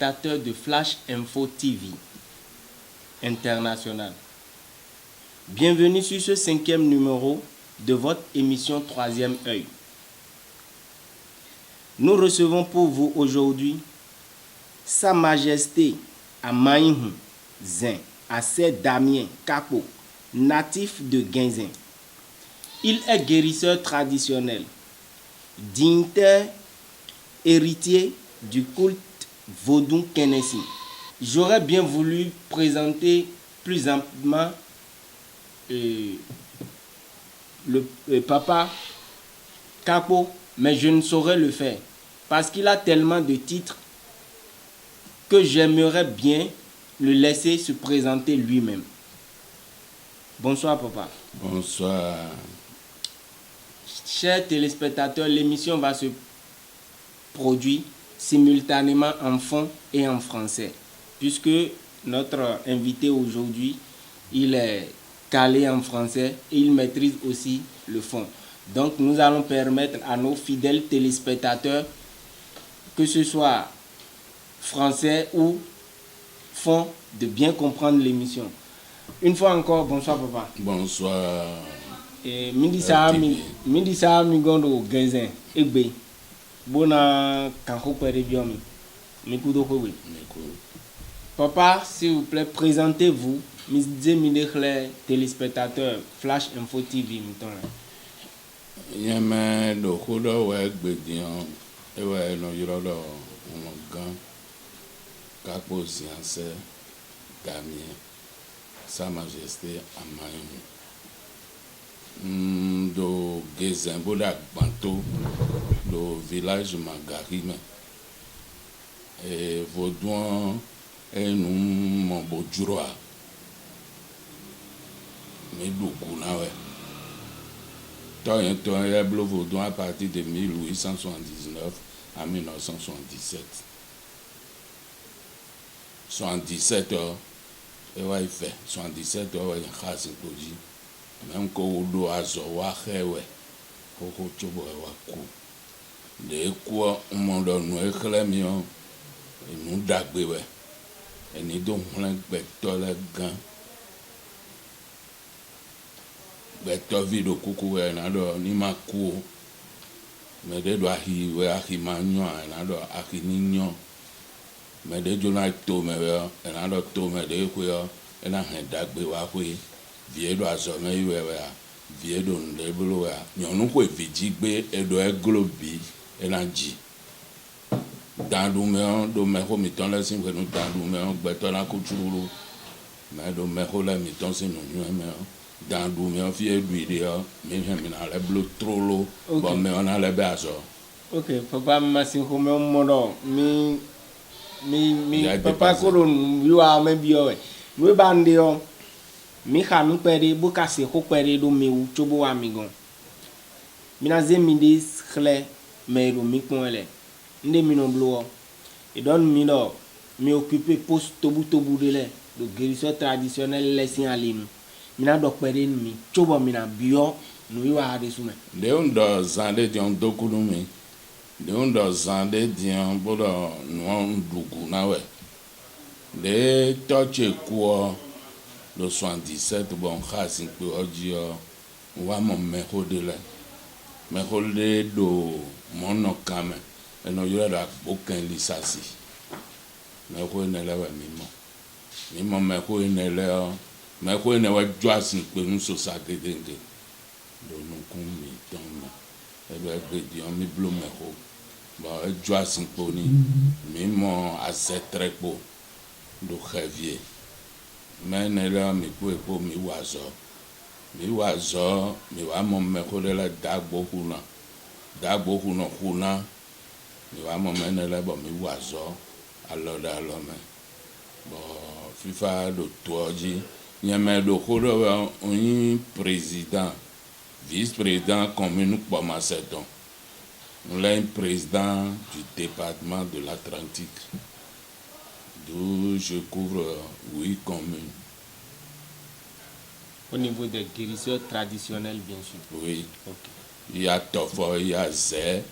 téléspectateurs de Flash Info TV International. Bienvenue sur ce 5e numéro de votre émission Troisième œil. Nous recevons pour vous aujourd'hui Sa Majesté Amaïhou Zin Assé Damien Kapo, natif de Guinzin. Il est guérisseur traditionnel, dignitaire, héritier du culte vaudou Kenessi. J'aurais bien voulu présenter plus amplement le papa Kapo, mais je ne saurais le faire parce qu'il a tellement de titres que j'aimerais bien le laisser se présenter lui-même. Bonsoir papa. Bonsoir. Chers téléspectateurs, l'émission va se produire simultanément en fond et en français, puisque notre invité aujourd'hui, il est calé en français et il maîtrise aussi le fond. Donc nous allons permettre à nos fidèles téléspectateurs, que ce soit français ou fond, de bien comprendre l'émission. Une fois encore, bonsoir papa. Bonsoir. Et Mindisa Migondo Guinzin Egbe Bona Kanko Perebiomi Mikudo Kowe. Papa, s'il vous plaît, présentez-vous, mes téléspectateurs Flash Info TV. Yeme do kodo we gbedian ewe no yorodo gan Kapo Sianse Damien Sa Majesté Amaïhou do Gezembo da Banto do village Magarime et Vaudouin et nous mon beau juroa mais beaucoup na ouais toi y a bleu Vaudouin à partir de 1879 à 1977 77 heures et ouais il fait 77 heures il khas imposi même ko do azo wa khewe ko chobo wa ku de ko mondo no eklemio e nu dagbe we eni do hlan gbeto le gan gbeto video kuku we na do ni maku me de do ahi we ahi manyo na do ahi ninyo me de jo na to me we na do to me de ko yo na han dagbe wa ko vie do azo me iwe we vie do ndebulu we nyonu ko eviji gbe edo eglobi elanji dandu me do me ko miton la sin we no dandu me gbeto na ko churu me do me ko la miton sin no me dandu me fi edu ide me me na le blo trolo bo me ona le be azo. OK, papa masin ko me modo mi papa ko ro yu a me bi o we bande o mi khanu pere bu kase ko pere do mi u chobo wa mi gon mina zemidis khle me do mi konle nde mi no blo e don mi do mi occuper poste tobu de le do guérisseur traditionnel lesin alinu mina do pere mi chobo mina bio no yu a de sume de on do zande di on dokunu mi de on do zande di on bodo no ndugu na we de toche ko le 77 bon khasi pe odio wa mo meko de le meko le do mono kame eno yura da bokan lisasi meko ne le wa mimo meko ne le meko ne wa joasin pe nso sagedenge do no kun mi ton e be gbedi on mi blo meko ba joasin po ni mimo asetrepo do xavier men era mi po mi wazo mi wa mo me ko le dagbo kuna mi wa mo men le bo mi wazo alo me bo fifa do toji nyame do ko do un président vice-président commune pour Macédon on est président du département de l'Atlantique d'où je couvre 8 communes. Au niveau des guérisseurs traditionnels, bien sûr. Oui. Okay. Il y a Tofo, il y a Zé,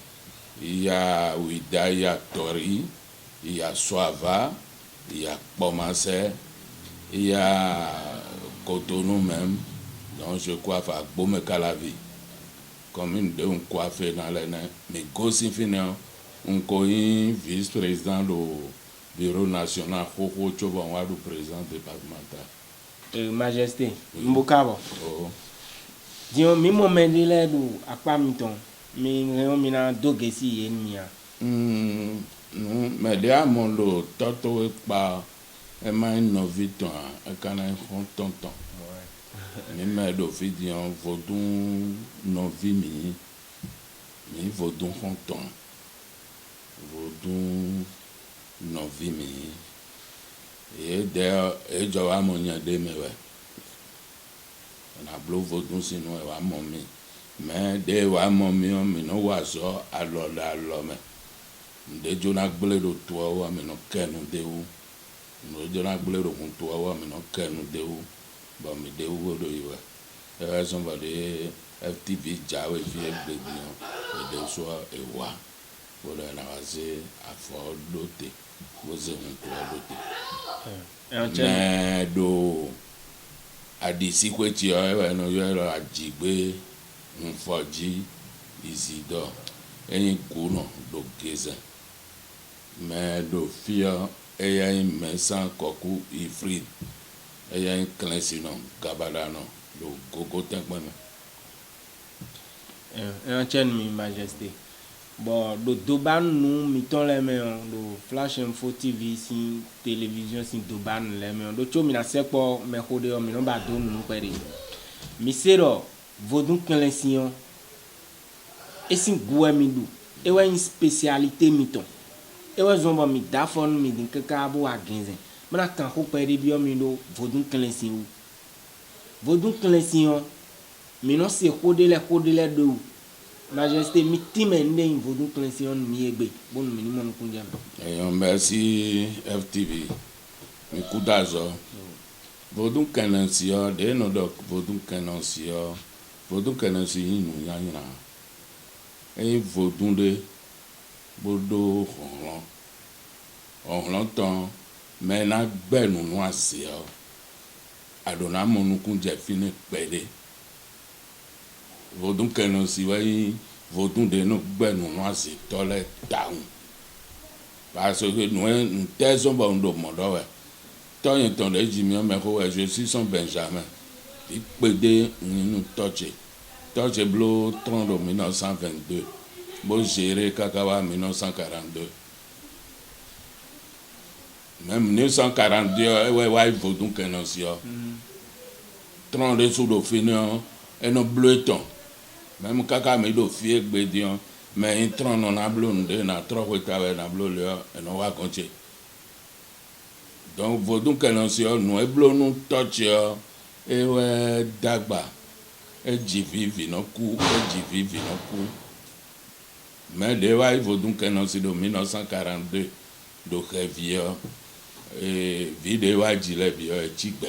il y a Ouida, il y a Tori, il y a Soava, il y a Pomassé, il y a Cotonou même, donc je coiffe à Bome-Calavi. Comme une de coiffé dans les nains. Mais Gossi Finan, un vice-président du bureau national, Koko Tchobonwa, du président départemental. Majesté, Mbokabo. Oh. Disons, mi moment de l'aide à quoi miton, mi réomina dogesi yenia. Mais déjà mon lot, toto et pas, et ma novito, et canai tonton. Mi me do vidion vodun novi mi vodun tonton. Vodun novi mi. Et d'ailleurs, et j'avais mon yadé me ouais. On a bleu vodun sinon et wa mon mi. Mais de wa mon mi on mi no wa so alo me. De jona gbele do to wa mi no kenu de u. No jona gbele do kun to wa mi no kenu de u. Bon mi de u do iwe. E son va de FTV jawe vie bebion. E de so e wa. Voilà na waze afo dote. Woze un to dote. Mais do adisi kweti o no yo lo ajigbe nfoji isido eyin kuno do geze. Mais do fia eya mesan koku ifrid eya cleansino gabadano do gogo tenkpeme. Chen mi majesté. Bon, do doban nous miton les mains, do Flash Info TV si télévision si doban les mains. Do cho mi na sepo me kode o mi no ba do nous pere. Mi sero vodun cleansion. E sin gwe mi do. E wa une spécialité miton. E wa zomba mi dafon mi din kakabo a genzen. Mana kan ko pere bi o mi do vodun cleansion. Vodun cleansion mi no se kode le do. Majesté, mi timende in vodun cleansion mi egbe. Bon minimum kunjam. Merci FTV. Mi kudazo. Vodun cleansion de no dok vodun cleansion. Vodun cleansion inu yanyina. E vodun de bodo on l'entend mais na gbe nu no ase o. Adona monu kunje fini pede. Vodun kenon si wai vodun de no gbe nu no ase tole down. Parce que nous un teson ba ndo modo we. Toyin ton de jimi o me ko we je suis son Benjamin. Il pede nu touché. Touché blo 30 1922. Bo géré kakawa 1942. Même 1942 ouais vodun kenon si o. 30 sous do finion et no bleuton. Même kaka me do fie gbedion mais intron non a blonde na tro wetawe na blole et no wa konche. Donc vodun kenon si o no e blonu touch e we dagba e jivivi no ku mais de wa vodun kenon si do 1942 do revier et vidéo a jile bio e chigbe.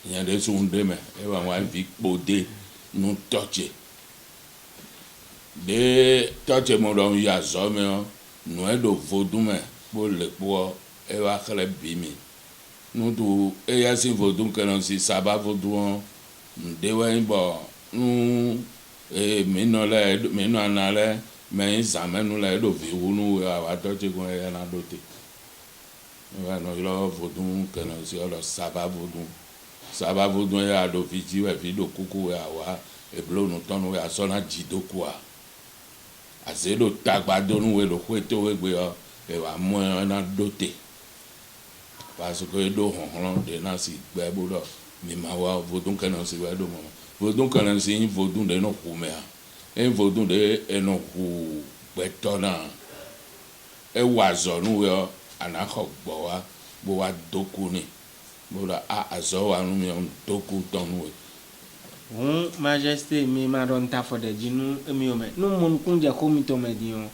Il y a des sondes mais et va voir vie podé nous toucher de toucher mon don ya zome nous e do vodun mais pour le pour e va kle bimi nous do e ya sin vodun kenon si saba vodun de wa bo nous e mino anale mais jamais nous la do vi nous va toucher ko e na doté va no lo vodun kenon si lo saba vodun. Ça va vous donner à l'office, et puis le coucou et à blo nous ton à son à jido quoi. À c'est le tagbado nous et le coueto et à moins un doté. Parce que do on de nasi bebola mi mawa vodun kanon si wa do mo. Vodun kanon si vodun de no kumea. En vodun de eno ku betona. E wazo nu yo anako gbowa bo wa dokuni. Bola azo anu mi on toku tonwe. Majesté mi maron ta fode jinu mi o me. No mon kunja ko mi to me dion.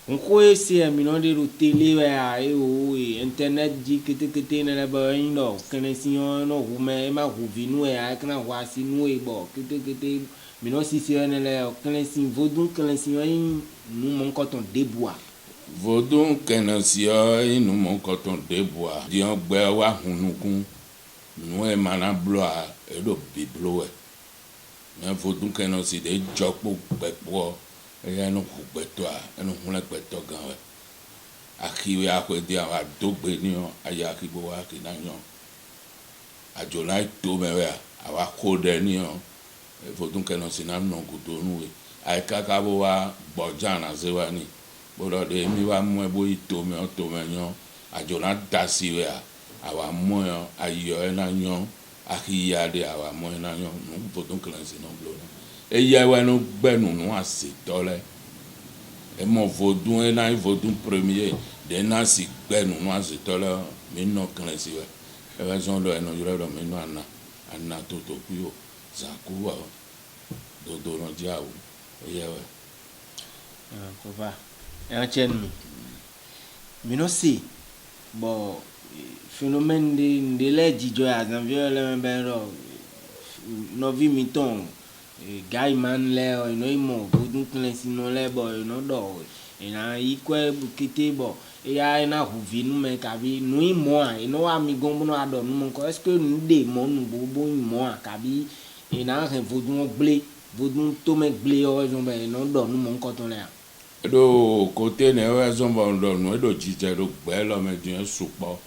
On ko ese mi no de ro télé wa e o internet ji kete na ba ino connexion no hu me ma hu vinu e a kana wa si nu e bo kete mi no si se ne le connexion vodun connexion nu mon coton debois. Vodun kenasio inu mon koton deboa dion gbe wa hunugun nu e mana bloa e do bibloe me vodun kenasi de jopo pepo e ya no gbeto a no hunle gbeto gan we akiwe akwe dia wa dogbe ni o aya kibo wa kinanyo ajona to me we awa kode ni o vodun kenasi na no gudo nu we ai kaka bo wa gbojana se wa ni bolo de mi wa mo bo ito me o to me nyo ajona dasi we awa mo ayo na nyo akiya de awa mo na nyo no vodun kenasi no blo e ya wa no gbenu no asetole e mo vodun e na vodun premier de na si gbenu no asetole mi no kenasi we e wa zon do e no yoro do mi no ana toto kuyo zakuwa dodo no jawo e ya we papa chen mi no si bo phénomène de les dijo ya zanvio le benro no vi mi ton guy man le o no imo vodun cleanse no le bo no do ina ikwe bukite bo ya na huvi nu me kabi nu imo a no amigo no ado nu mo ko est-ce que nu de mo nu bo imo a kabi ina re vodun gble vodun to me gble o zo be no do nu mo ko ton le do côté ne wa zombo do no do jije do gbe lo me din supo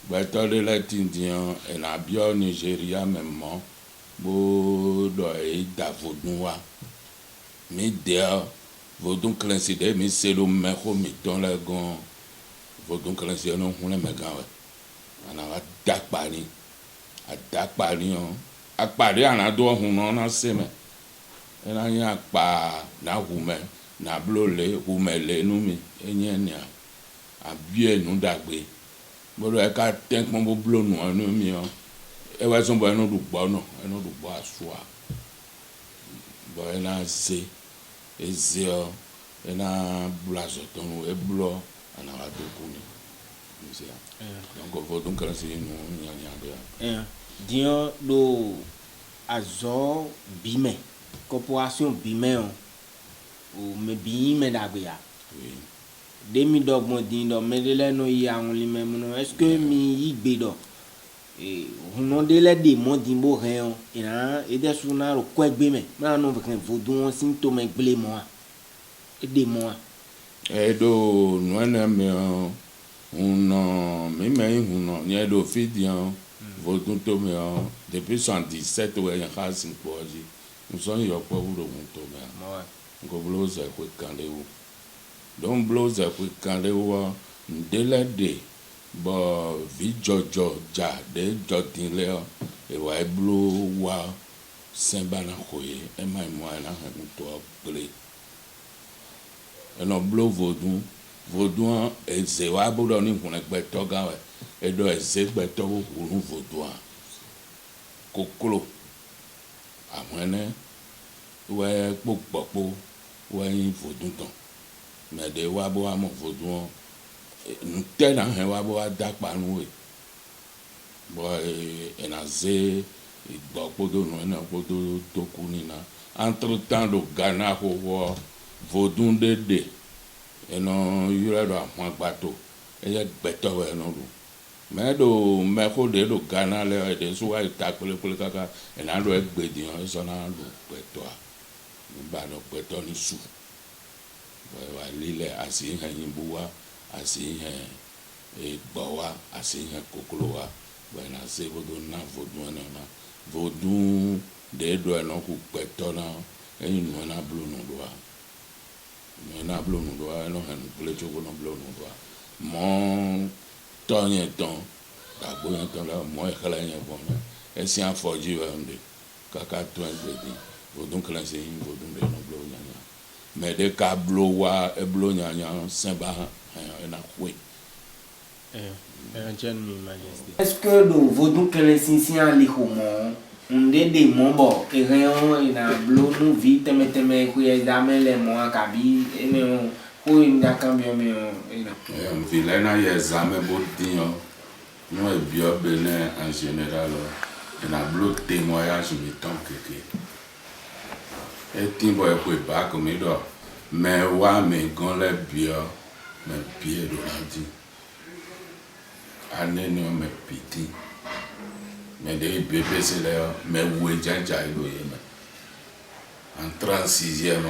gbe to le latindian e na bio Nigeria memmo bo do e da vodun wa mi de vodun cleanse de mi se lo me ko mi ton le gon vodun cleanse no hun le me gan we ana wa adapa ni o apari ana do hun no na se me ena nya pa na hume na blole humele nu mi enye ni abie nu dagbe bolo e ka ten pon bo blo nu anu mi o e wa so bo enu du gbo asua bo ena se ezio ena blazo ton e blo ana wa do kuni nse donc vodun cleanse nu nya do dion do azo bime corporation bime o me bi me dagbe ya oui demi dogbon din do me le no yi awon li me no est-ce que mi igbe do huno de le de mo din bo re o ina e de suna ro ko egbe me na no be kan vodun symptôme gble mo a e de mo a e do no na me uno mi me huno ni do fidian vodun to me depuis 117 we yan ha sin poji nso yo po wuro mun to me go bloze ko kanlewu don bloze ko kanlewu ndele de bo vi jojo ja de jotin le e wa blo wa sembana koye e mai mo na ha to gle e no blo vodun e ze wa bodo ni kun egbe to ga we e do e ze gbe to wo vodun kokolo amene we popo we vodun ton me de wa bo amo vodun nte na he wa bo da panu we bo e na ze igbo podo no na podo to kuni na entre temps do Ghana ho wo vodun de eno yure do apon agbato e ye gbeto we no do me do me ko de do Ghana le de so wa ta pele kaka e na do egbedi o so na do gbeto a ba no gbeto ni su wa lile asi han yimbuwa asi han e gbowa asi han kokolowa ba na se bodo na vodun na vodun de do no ku gbeto na e no na blu no do a na blo no do no han ple chogo no blo no do mo tonye ton da bo yan ton la mo e kala yan bon e si an foji wa nde kaka to en de vodun cleanse yin vodun de no blo nya me de ka blo wa e blo nya semba e na kwe est-ce que le vodun cleanse si an li homo unde de mombo e reon ina blo nu vi teme ku examen le mo akabi ene ko inda cambio me ina vi le na ye examen bo dinyo no e bio bene en général ina blo témoignage mi ton keke e timbo e ko ba ko mi do me wa me gon le bio mes pieds de lundi. Année non mes petits. Mais des bébés c'est là, mais où est Jean Jaï en 36e,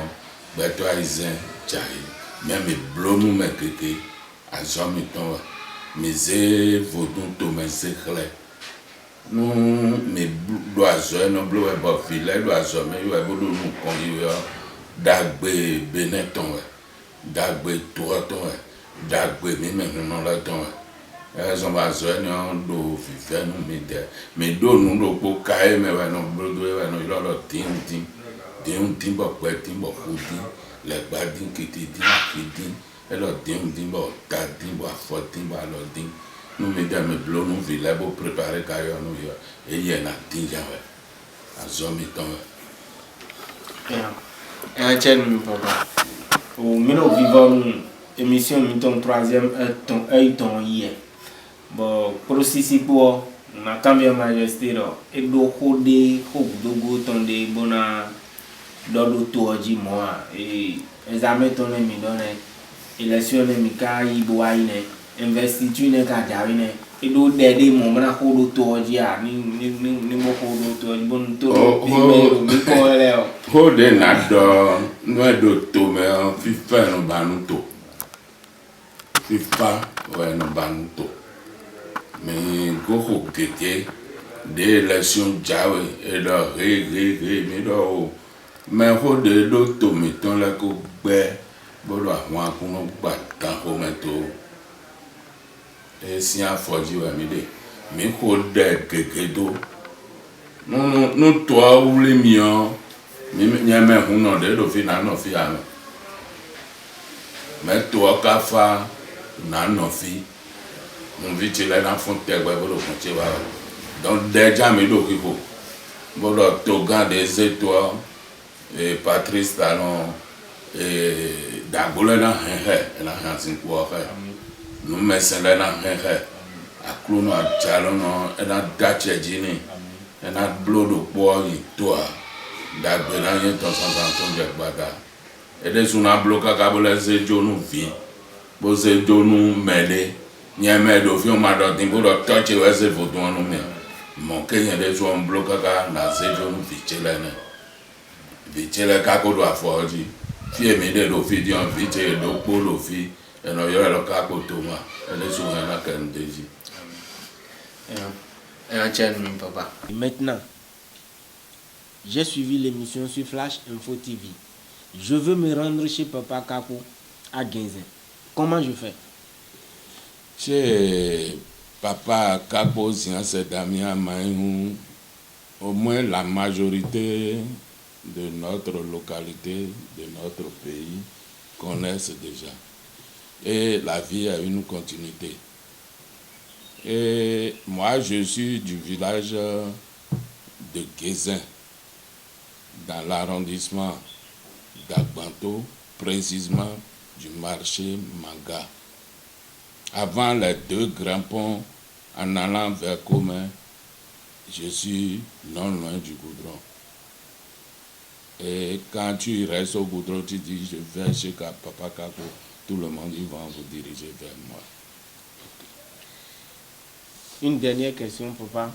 ben toi ils ont même mes blonds mes kéké, à jamais ton, mes vodou to mes éclairs. Nous mes loisons, nos blocs et bas filet, loisons, mais ils ont nous conduire d'agbe beneton, d'agbe touraton, d'agbe même non la ton. Elles ont besoin de vivre nous mais de nous le beau cahier mais non bloc nous il a le ting ting ba quoi ting ba fouding les bading qui te dit qui dit et le ting ba ta ting ba forting ba le ting nous mesdames bloc nous village pour préparer cahier nous et il y a ting jamais à zombie ton un tiens papa au minute vivant émission ton troisième ton hier bon processus pour na cambia majesté ro e do kode ko dogo ton de bona do toji moi e examen ton mi donne élection mi ka ibo aine investiture ne ka jawine e do dede mo na ko do toji a ni mo ko do toji bon to mi ko le o de na do to me fifa no banuto fifa ouais no banuto mais go kéké des élections jawe et là mais là mais ho de l'auto mettons la ko gbé bolo àwọn akuno gba tan ho meto e si afoji wa mi de mi ko de kéké do no to awule mi o mi nyame hu no de do fi na no fi ame me to ka fa na no fi mon vite là dans fond terre ouais voilà continuer donc déjà mais do kiko voilà Togan des étoiles et Patrice Talon et Dagola na na hansin quoi nous mais c'est là na a clono a chalono et na dache jini et na blodo boy toi Dagola y ton sans de baga et des una bloca kabole ze jonu vi bo ze jonu mele nyame do fi o ma do tin bo do touch we se photo no me mo kenya de so on block ka na se jo no vichele ka ko do afoji fi emi de do fi di on vichele do po lo fi e no yo lo ka ko to ma e le so na kan deji papa. Maintenant, j'ai suivi l'émission sur Flash Info TV. Je veux me rendre chez Papa Kako à Ginzin. Comment je fais? Chez Papa Kako, c'est Damien Maïnou, au moins la majorité de notre localité, de notre pays, connaissent déjà. Et la vie a une continuité. Et moi, je suis du village de Guézin, dans l'arrondissement d'Agbanto, précisément du marché Manga. Avant les deux grands ponts, en allant vers Commun, je suis non loin du goudron. Et quand tu restes au goudron, tu dis je vais chez Papa Kako, tout le monde ils vont vous diriger vers moi. Une dernière question, papa.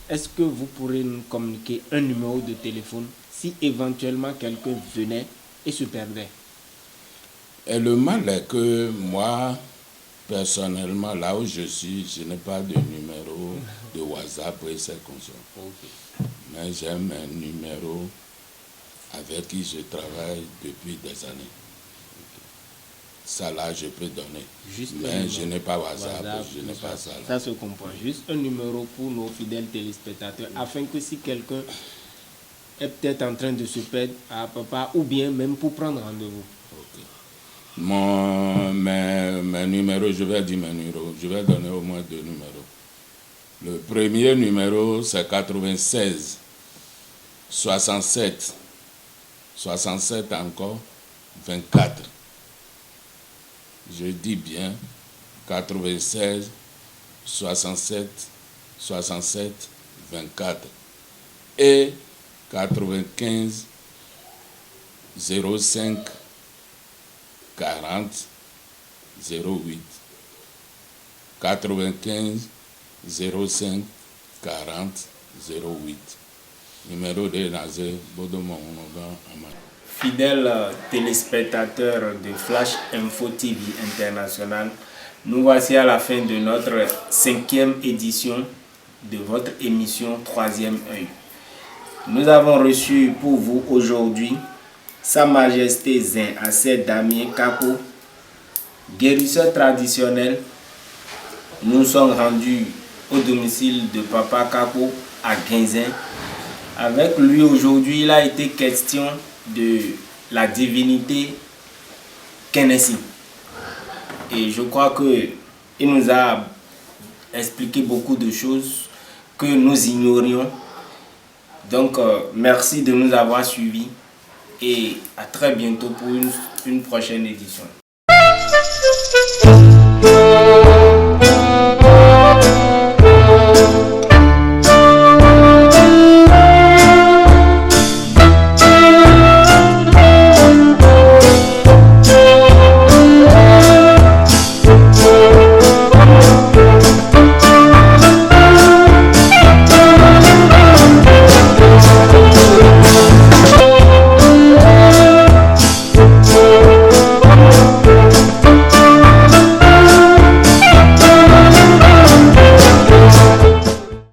Est-ce que vous pourrez nous communiquer un numéro de téléphone si éventuellement quelqu'un venait et se perdait? Et le mal est que moi, personnellement, là où je suis, je n'ai pas de numéro de WhatsApp et c'est comme ça. Okay. Mais j'ai un numéro avec qui je travaille depuis des années. Ça là, je peux donner. Juste mais je n'ai pas WhatsApp, je n'ai pas ça. Ça se comprend. Juste un numéro pour nos fidèles téléspectateurs, afin que si quelqu'un est peut-être en train de se perdre à papa, ou bien même pour prendre rendez-vous. Okay. Mes numéros, je vais dire mes numéros. Je vais donner au moins deux numéros. Le premier numéro, c'est 96 67 67 encore 24. Je dis bien 96 67 67 24 et 95 05 40 08 95 05 40 08. Numéro de Nazé Bodomon. Fidèles téléspectateurs de Flash Info TV International, nous voici à la fin de notre 5e édition de votre émission 3e œil. Nous avons reçu pour vous aujourd'hui Sa Majesté Zin Assed Damien Kako, guérisseur traditionnel. Nous sommes rendus au domicile de Papa Kako à Guinzin. Avec lui aujourd'hui, il a été question de la divinité Kenessi. Et je crois qu'il nous a expliqué beaucoup de choses que nous ignorions. Donc, merci de nous avoir suivis et à très bientôt pour une prochaine édition.